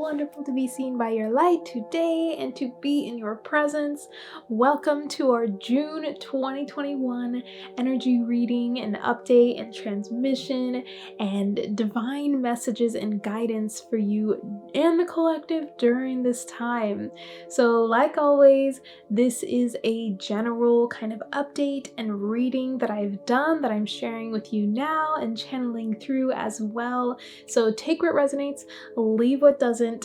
wonderful to be seen by your light today and to be in your presence. Welcome to our June 2021 energy reading and update and transmission and divine messages and guidance for you and the collective during this time. So like always, this is a general kind of update and reading that I've done that I'm sharing with you now and channeling through as well. So take what resonates, leave what doesn't.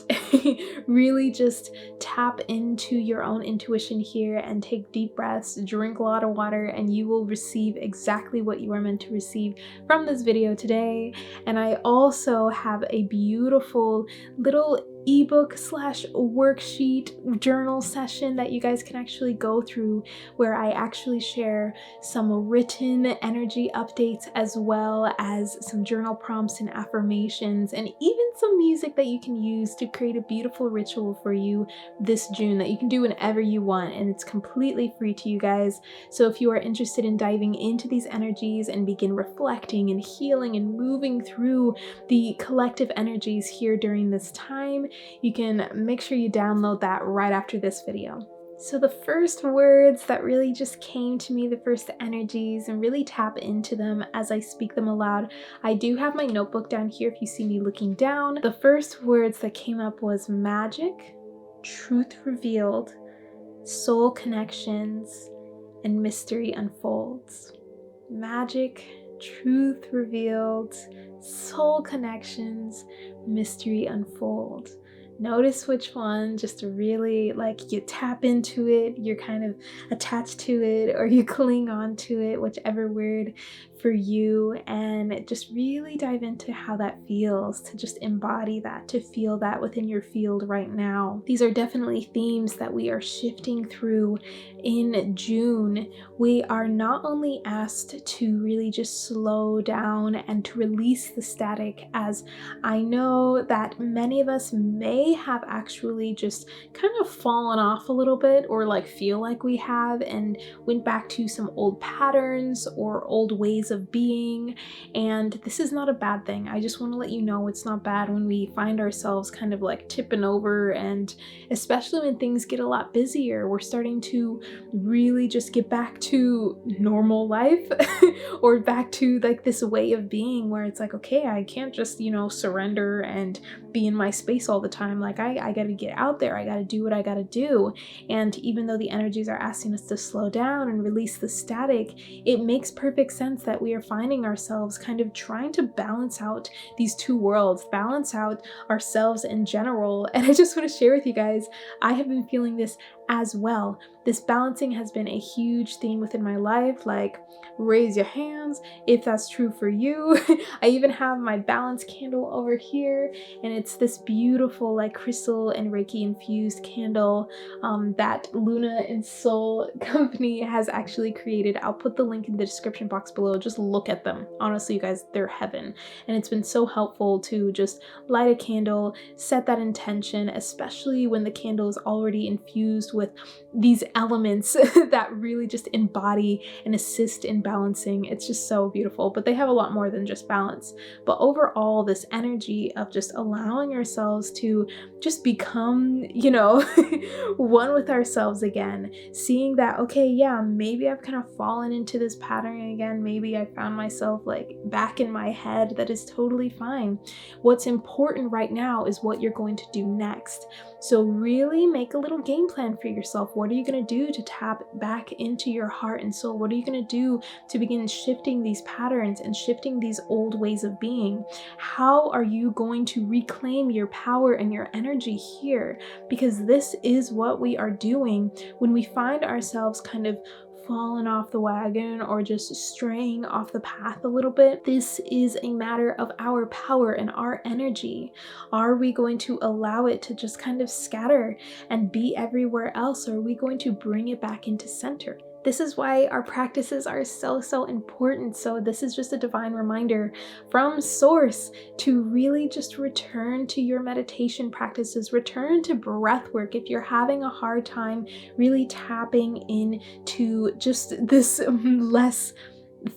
Really just tap into your own intuition here and take deep breaths, drink a lot of water, and you will receive exactly what you are meant to receive from this video today. And I also have a beautiful little ebook slash worksheet journal session that you guys can actually go through, where I actually share some written energy updates as well as some journal prompts and affirmations, and even some music that you can use to create a beautiful ritual for you this June that you can do whenever you want, and it's completely free to you guys. So if you are interested in diving into these energies and begin reflecting and healing and moving through the collective energies here during this time, you can make sure you download that right after this video. So the first words that really just came to me, the first energies, and really tap into them as I speak them aloud. I do have my notebook down here if you see me looking down. The first words that came up was magic, truth revealed, soul connections, and mystery unfolds. Magic, truth revealed, soul connections, mystery unfolds. Notice which one, just to really you tap into it, you're kind of attached to it, or you cling on to it, whichever word for you, and just really dive into how that feels, to just embody that, to feel that within your field right now. These are definitely themes that we are shifting through in June. We are not only asked to really just slow down and to release the static, as I know that many of us may have actually just kind of fallen off a little bit, or feel like we have, and went back to some old patterns or old ways of being. And this is not a bad thing. I just want to let you know it's not bad when we find ourselves kind of tipping over, and especially when things get a lot busier, we're starting to really just get back to normal life or back to this way of being where it's okay, I can't just surrender and be in my space all the time. I gotta get out there, I gotta do what I gotta do. And even though the energies are asking us to slow down and release the static, it makes perfect sense that we are finding ourselves kind of trying to balance out these two worlds, balance out ourselves in general. And I just want to share with you guys, I have been feeling this as well. This balancing has been a huge theme within my life. Raise your hands if that's true for you. I even have my balance candle over here, and it's this beautiful crystal and Reiki infused candle that Luna and Soul company has actually created. I'll put the link in the description box below. Just look at them. Honestly, you guys, they're heaven. And it's been so helpful to just light a candle, set that intention, especially when the candle is already infused with these elements that really just embody and assist in balancing. It's just so beautiful. But they have a lot more than just balance. But overall, this energy of just allowing ourselves to just become, one with ourselves again, seeing that, okay, yeah, maybe I've kind of fallen into this pattern again. Maybe I found myself back in my head. That is totally fine. What's important right now is what you're going to do next. So really make a little game plan for yourself. What are you going to do to tap back into your heart and soul? What are you going to do to begin shifting these patterns and shifting these old ways of being? How are you going to reclaim your power and your energy here? Because this is what we are doing when we find ourselves kind of fallen off the wagon or just straying off the path a little bit. This is a matter of our power and our energy. Are we going to allow it to just kind of scatter and be everywhere else, or are we going to bring it back into center? This is why our practices are so important. So this is just a divine reminder from source to really just return to your meditation practices, return to breath work. If you're having a hard time really tapping into just this less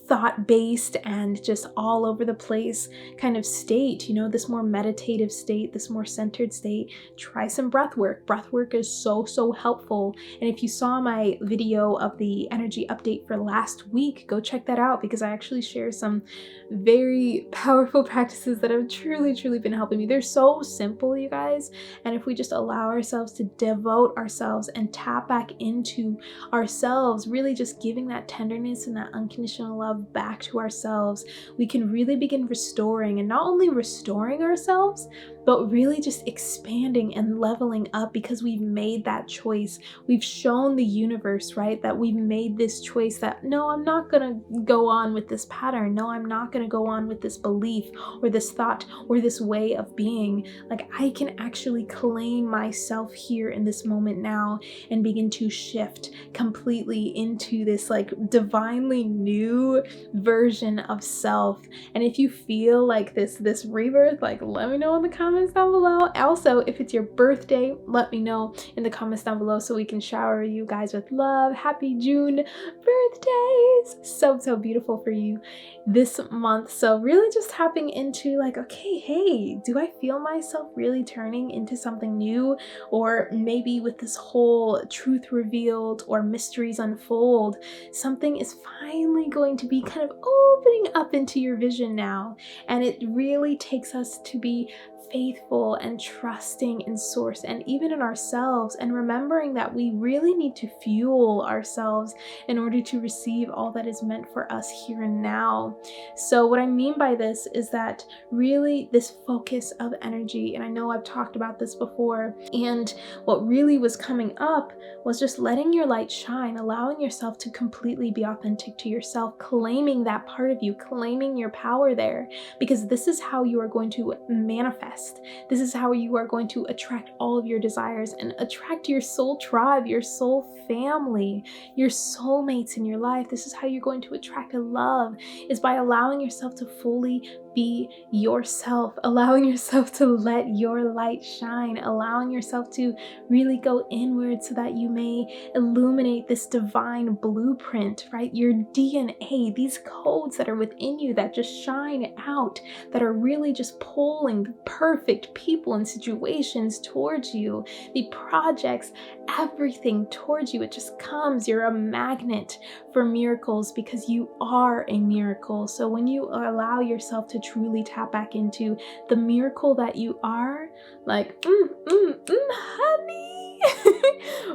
thought-based and just all over the place kind of state, this more meditative state, this more centered state, try some breath work. Breath work is so helpful. And if you saw my video of the energy update for last week, go check that out, because I actually share some very powerful practices that have truly been helping me. They're so simple, you guys. And if we just allow ourselves to devote ourselves and tap back into ourselves, really just giving that tenderness and that unconditional love back to ourselves, we can really begin restoring, and not only restoring ourselves, but really just expanding and leveling up, because we've made that choice. We've shown the universe, right, that we've made this choice that, no, I'm not gonna go on with this pattern. No, I'm not gonna go on with this belief or this thought or this way of being. Like, I can actually claim myself here in this moment now and begin to shift completely into this like divinely new version of self. And if you feel like this rebirth, like, let me know in the comments down below. Also, if it's your birthday, let me know in the comments down below so we can shower you guys with love. Happy June birthdays! So beautiful for you this month. So really just tapping into like, okay, hey, do I feel myself really turning into something new? Or maybe with this whole truth revealed or mysteries unfold, something is finally going to be kind of opening up into your vision now. And it really takes us to be faithful and trusting in source and even in ourselves, and remembering that we really need to fuel ourselves in order to receive all that is meant for us here and now. So what I mean by this is that really this focus of energy, and I know I've talked about this before, and what really was coming up was just letting your light shine, allowing yourself to completely be authentic to yourself, claiming that part of you, claiming your power there, because this is how you are going to manifest. This is how you are going to attract all of your desires and attract your soul tribe, your soul family, your soulmates in your life. This is how you're going to attract love, is by allowing yourself to fully be yourself, allowing yourself to let your light shine, allowing yourself to really go inward so that you may illuminate this divine blueprint, right? Your DNA, these codes that are within you that just shine out, that are really just pulling the perfect people and situations towards you, the projects, everything towards you. It just comes. You're a magnet for miracles because you are a miracle. So when you allow yourself to truly tap back into the miracle that you are, like, honey,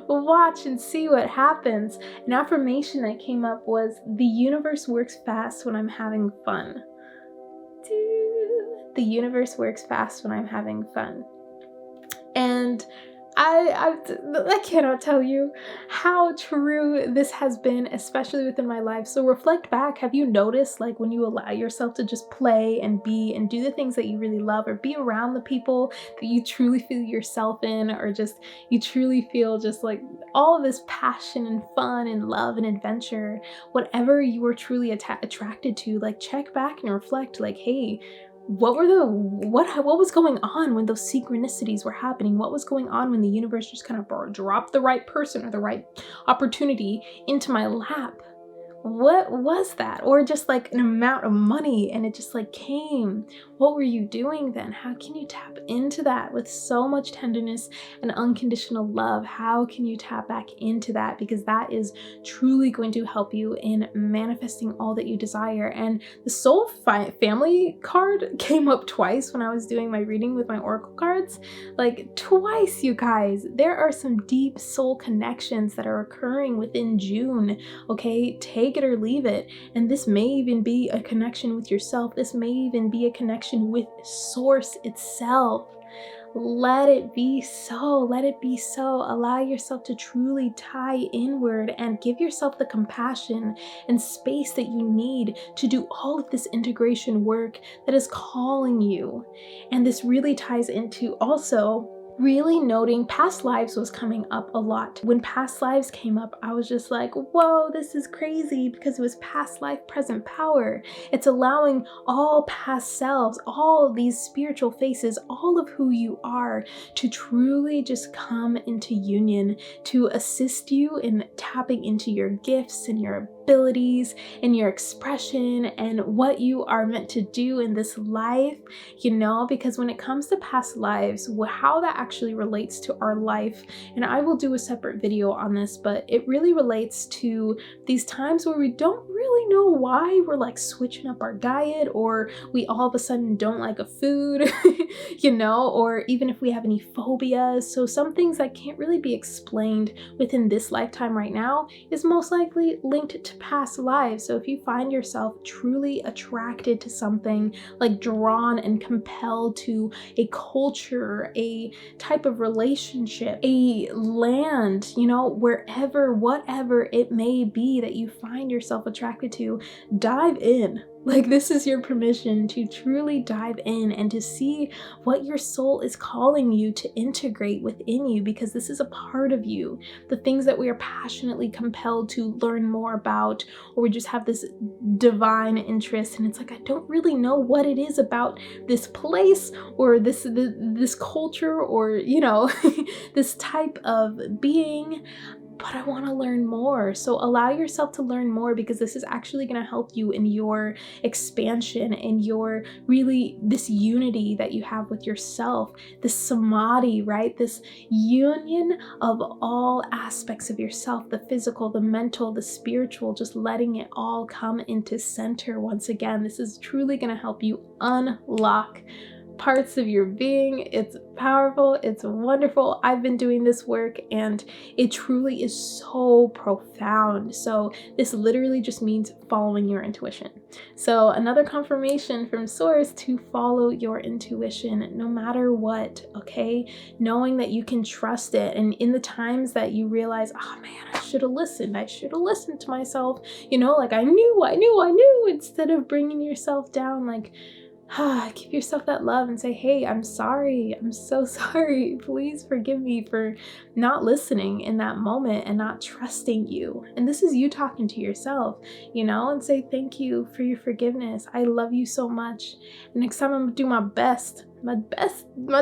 watch and see what happens. An affirmation that came up was, the universe works fast when I'm having fun. The universe works fast when I'm having fun. And I cannot tell you how true this has been, especially within my life. So reflect back. Have you noticed, like, when you allow yourself to just play and be and do the things that you really love, or be around the people that you truly feel yourself in, or just you truly feel just like all of this passion and fun and love and adventure, whatever you are truly attracted to, like, check back and reflect, like, hey, what was going on when those synchronicities were happening? What was going on when the universe just kind of dropped the right person or the right opportunity into my lap? What was that? Or just like an amount of money and it just like came. What were you doing then? How can you tap into that with so much tenderness and unconditional love? How can you tap back into that? Because that is truly going to help you in manifesting all that you desire. And the soul family card came up twice when I was doing my reading with my oracle cards. Like, twice, you guys. There are some deep soul connections that are occurring within June. Okay, take it or leave it. And this may even be a connection with yourself. This may even be a connection with source itself. Let it be so. Let it be so. Allow yourself to truly tie inward and give yourself the compassion and space that you need to do all of this integration work that is calling you. And this really ties into also really noting past lives was coming up a lot. When past lives came up, I was just like, whoa, this is crazy, because it was past life, present power. It's allowing all past selves, all these spiritual faces, all of who you are, to truly just come into union, to assist you in tapping into your gifts and your abilities and your expression and what you are meant to do in this life, because when it comes to past lives, how that actually relates to our life, and I will do a separate video on this, but it really relates to these times where we don't really know why we're like switching up our diet, or we all of a sudden don't like a food, or even if we have any phobias. So some things that can't really be explained within this lifetime right now is most likely linked to past lives. So if you find yourself truly attracted to something, like drawn and compelled to a culture, a type of relationship, a land, wherever, whatever it may be that you find yourself attracted to, dive in. Like, this is your permission to truly dive in and to see what your soul is calling you to integrate within you, because this is a part of you. The things that we are passionately compelled to learn more about, or we just have this divine interest, and it's like, I don't really know what it is about this place or this culture, or this type of being, but I want to learn more. So allow yourself to learn more, because this is actually going to help you in your expansion and your this unity that you have with yourself, this samadhi, right? This union of all aspects of yourself, the physical, the mental, the spiritual, just letting it all come into center once again. This is truly going to help you unlock parts of your being. It's powerful. It's wonderful. I've been doing this work and it truly is so profound. So this literally just means following your intuition. So another confirmation from source to follow your intuition no matter what, okay? Knowing that you can trust it. And in the times that you realize, oh man, I should have listened. I should have listened to myself, like I knew, instead of bringing yourself down, like, give yourself that love and say, hey, I'm sorry. I'm so sorry. Please forgive me for not listening in that moment and not trusting you. And this is you talking to yourself, and say, thank you for your forgiveness. I love you so much. And next time I'm gonna do my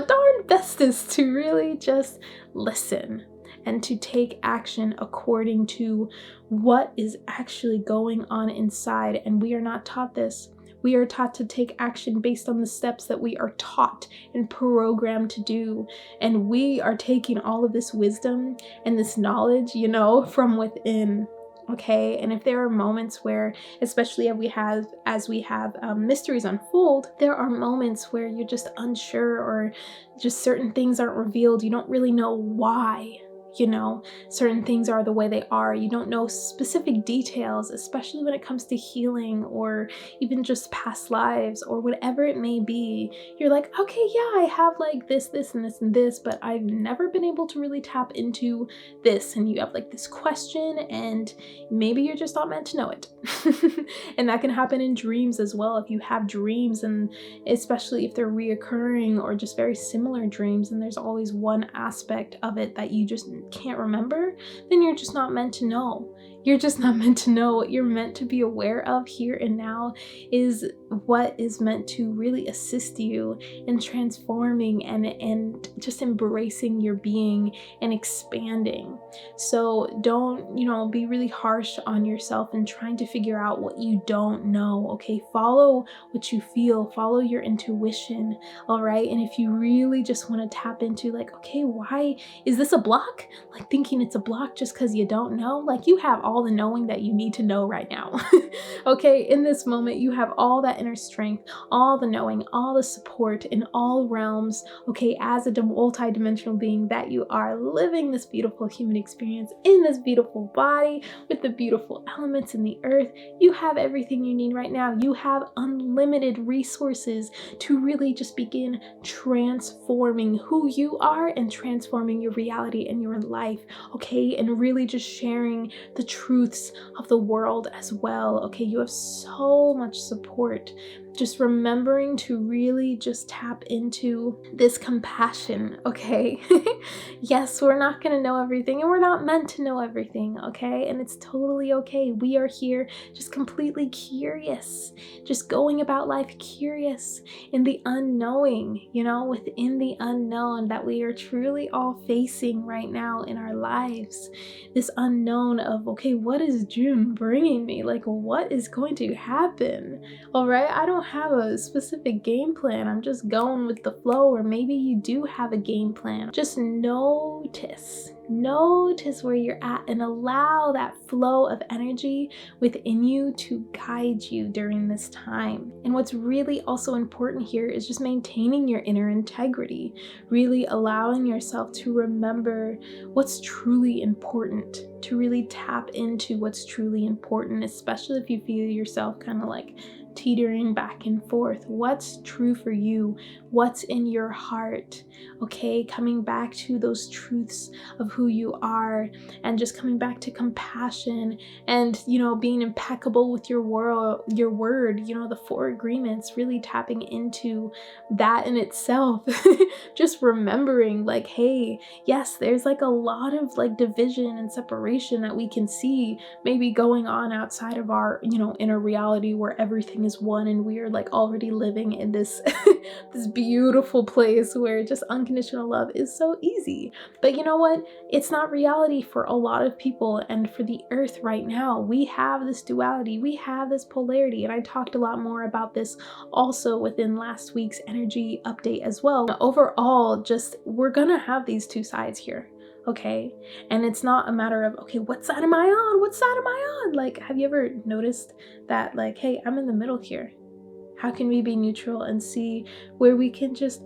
darn bestest to really just listen and to take action according to what is actually going on inside. And we are not taught this. We are taught to take action based on the steps that we are taught and programmed to do. And we are taking all of this wisdom and this knowledge, from within. Okay, and if there are moments where, especially as we have mysteries unfold, there are moments where you're just unsure, or just certain things aren't revealed. You don't really know why. Certain things are the way they are. You don't know specific details, especially when it comes to healing or even just past lives or whatever it may be. You're like, okay, yeah, I have like this, and this, and this, but I've never been able to really tap into this. And you have like this question, and maybe you're just not meant to know it. And that can happen in dreams as well. If you have dreams, and especially if they're reoccurring or just very similar dreams, and there's always one aspect of it that you just can't remember, then you're just not meant to know. You're just not meant to know. What you're meant to be aware of here and now is what is meant to really assist you in transforming and just embracing your being and expanding. So don't, be really harsh on yourself and trying to figure out what you don't know. Okay, follow what you feel, follow your intuition. All right. And if you really just want to tap into like, okay, why is this a block? Like thinking it's a block just because you don't know, like you have all the knowing that you need to know right now. Okay, in this moment, you have all that inner strength, all the knowing, all the support in all realms. Okay, as a multi-dimensional being that you are, living this beautiful human experience in this beautiful body with the beautiful elements in the earth, you have everything you need right now. You have unlimited resources to really just begin transforming who you are and transforming your reality and your life. Okay, and really just sharing the truths of the world as well. Okay, you have so much support just remembering to really just tap into this compassion, okay? Yes, we're not going to know everything, and we're not meant to know everything, okay? And it's totally okay. We are here just completely curious, just going about life curious in the unknowing, within the unknown that we are truly all facing right now in our lives. This unknown of, okay, what is June bringing me? Like, what is going to happen? All right, I don't have a specific game plan. I'm just going with the flow, or maybe you do have a game plan. Just notice where you're at and allow that flow of energy within you to guide you during this time. And what's really also important here is just maintaining your inner integrity, really allowing yourself to remember what's truly important, to really tap into what's truly important, especially if you feel yourself kind of like teetering back and forth. What's true for you? What's in your heart? Okay, coming back to those truths of who you are, and just coming back to compassion, and being impeccable with your word, the 4 agreements, really tapping into that in itself. Just remembering, like, hey, yes, there's like a lot of like division and separation that we can see maybe going on outside of our inner reality, where everything is one, and we are like already living in this this beautiful place where just unconditional love is so easy. But you know what? It's not reality for a lot of people, and for the earth right now, we have this duality, we have this polarity, and I talked a lot more about this also within last week's energy update as well. Overall, just we're gonna have these 2 sides here. Okay, and it's not a matter of, okay, what side am I on? What side am I on? Like, have you ever noticed that, like, hey, I'm in the middle here? How can we be neutral and see where we can just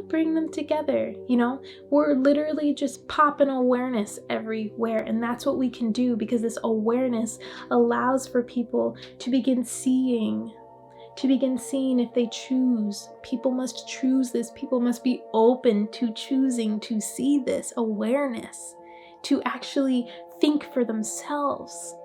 bring them together? We're literally just popping awareness everywhere, and that's what we can do, because this awareness allows for people to begin seeing if they choose. People must choose this. People must be open to choosing to see this awareness, to actually think for themselves.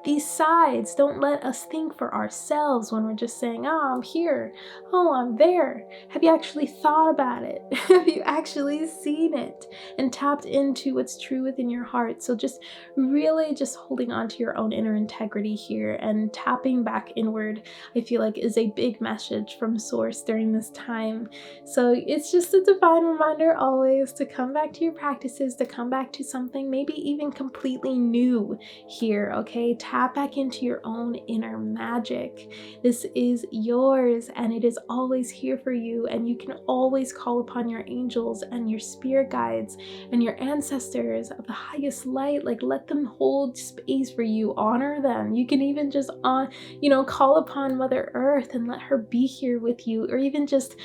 These sides don't let us think for ourselves when we're just saying, oh, I'm here, oh, I'm there. Have you actually thought about it? Have you actually seen it and tapped into what's true within your heart? So just really just holding on to your own inner integrity here and tapping back inward, I feel like, is a big message from Source during this time. So it's just a divine reminder always to come back to your practices, to come back to something maybe even completely new here, okay? Tap back into your own inner magic. This is yours, and it is always here for you, and you can always call upon your angels and your spirit guides and your ancestors of the highest light. Like, let them hold space for you, honor them. You can even just call upon Mother Earth and let her be here with you, or even just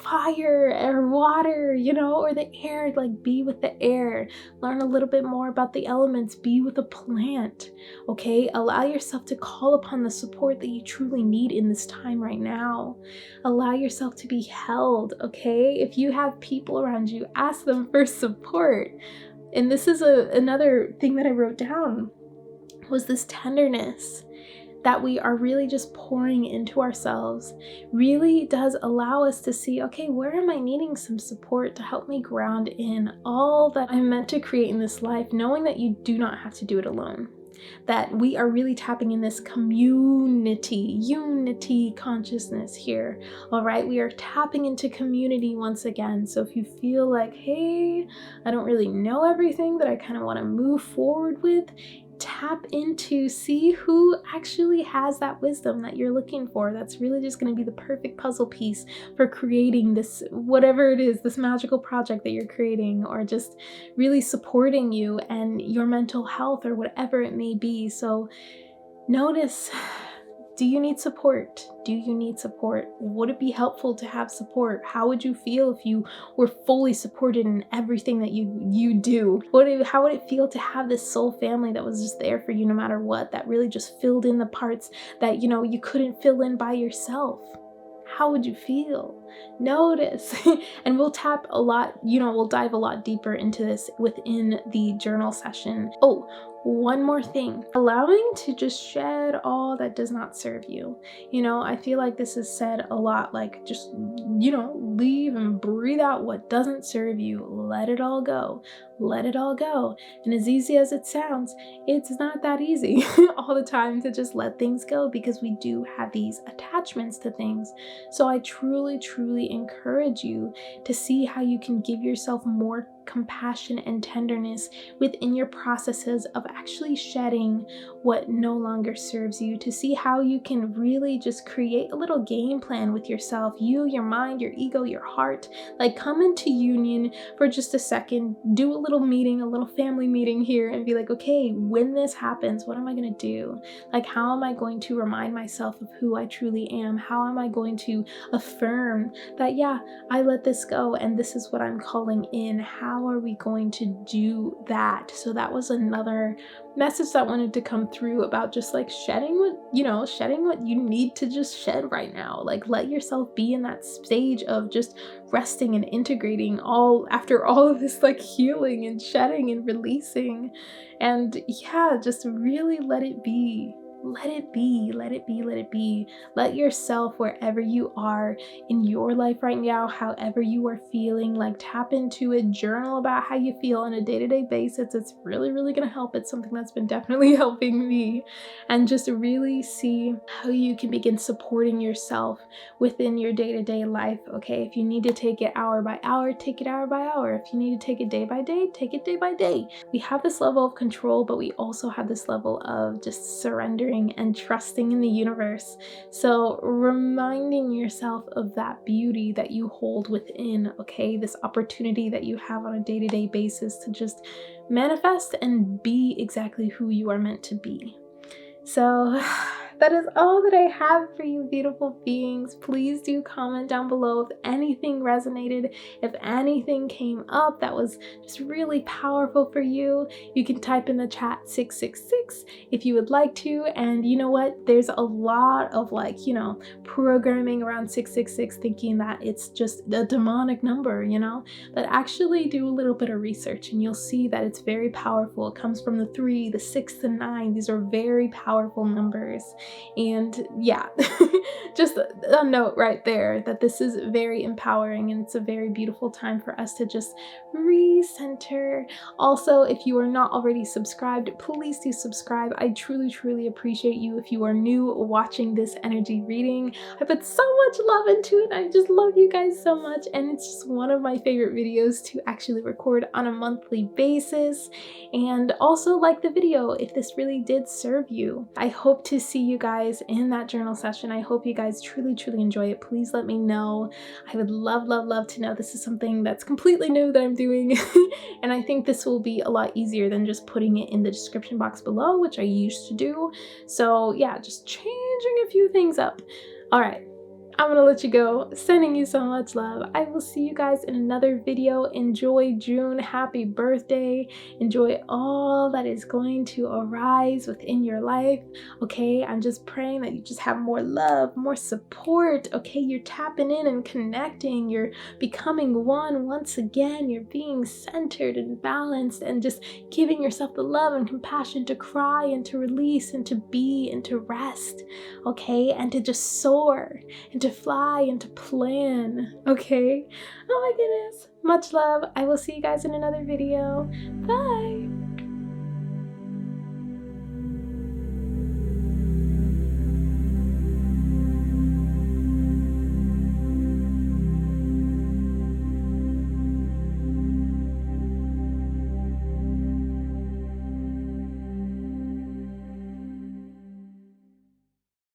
fire or water, or the air. Like, be with the air, learn a little bit more about the elements, be with a plant. Okay, allow yourself to call upon the support that you truly need in this time right now. Allow yourself to be held, okay? If you have people around you, ask them for support. And this is another thing that I wrote down, was this tenderness that we are really just pouring into ourselves really does allow us to see, okay, where am I needing some support to help me ground in all that I'm meant to create in this life, knowing that you do not have to do it alone. That we are really tapping in this unity consciousness here. All right, we are tapping into community once again. So if you feel like, hey, I don't really know everything that I kind of want to move forward with, tap into, see who actually has that wisdom that you're looking for. That's really just going to be the perfect puzzle piece for creating this, whatever it is, this magical project that you're creating, or just really supporting you and your mental health, or whatever it may be. So notice, do you need support? Do you need support? Would it be helpful to have support? How would you feel if you were fully supported in everything that you do? How would it feel to have this soul family that was just there for you no matter what, that really just filled in the parts that you couldn't fill in by yourself? How would you feel? Notice. And we'll tap a lot, we'll dive a lot deeper into this within the journal session. Oh, one more thing, allowing to just shed all that does not serve you. I feel like this is said a lot, like just, leave and breathe out what doesn't serve you. Let it all go. Let it all go. And as easy as it sounds, it's not that easy all the time to just let things go, because we do have these attachments to things. So I truly, truly encourage you to see how you can give yourself more compassion and tenderness within your processes of actually shedding what no longer serves you, to see how you can really just create a little game plan with yourself, you, your mind, your ego, your heart. Like, come into union for just a second, do a little meeting, a little family meeting here, and be like, okay, when this happens, what am I going to do? Like, how am I going to remind myself of who I truly am? How am I going to affirm that, yeah, I let this go and this is what I'm calling in? How are we going to do that? So that was another message that wanted to come through about just like shedding what you need to just shed right now. Like, let yourself be in that stage of just resting and integrating after all of this like healing and shedding and releasing. And yeah, just really let it be. Let it be, let it be, let it be. Let yourself, wherever you are in your life right now, however you are feeling, like tap into a journal about how you feel on a day-to-day basis. It's really, really going to help. It's something that's been definitely helping me. And just really see how you can begin supporting yourself within your day-to-day life. Okay, if you need to take it hour by hour, take it hour by hour. If you need to take it day by day, take it day by day. We have this level of control, but we also have this level of just surrendering and trusting in the universe. So reminding yourself of that beauty that you hold within, okay? This opportunity that you have on a day-to-day basis to just manifest and be exactly who you are meant to be. So that is all that I have for you, beautiful beings. Please do comment down below if anything resonated, if anything came up that was just really powerful for you. You can type in the chat 666 if you would like to. And you know what? There's a lot of programming around 666 thinking that it's just a demonic number, but actually do a little bit of research and you'll see that it's very powerful. It comes from the 3, the 6, the 9. These are very powerful numbers. And yeah, just a note right there that this is very empowering and it's a very beautiful time for us to just recenter. Also, if you are not already subscribed, please do subscribe. I truly, truly appreciate you. If you are new watching this energy reading, I put so much love into it. I just love you guys so much. And it's just one of my favorite videos to actually record on a monthly basis. And also like the video if this really did serve you. I hope to see you guys in that journal session. I hope you guys truly, truly enjoy it. Please let me know. I would love, love, love to know. This is something that's completely new that I'm doing. And I think this will be a lot easier than just putting it in the description box below, which I used to do. So yeah, just changing a few things up. All right. I'm gonna let you go. Sending you so much love. I will see you guys in another video. Enjoy June. Happy birthday. Enjoy all that is going to arise within your life. Okay, I'm just praying that you just have more love, more support. Okay, you're tapping in and connecting. You're becoming one once again. You're being centered and balanced and just giving yourself the love and compassion to cry and to release and to be and to rest. Okay, and to just soar and to fly and to plan. Okay, oh my goodness, much love. I will see you guys in another video. Bye.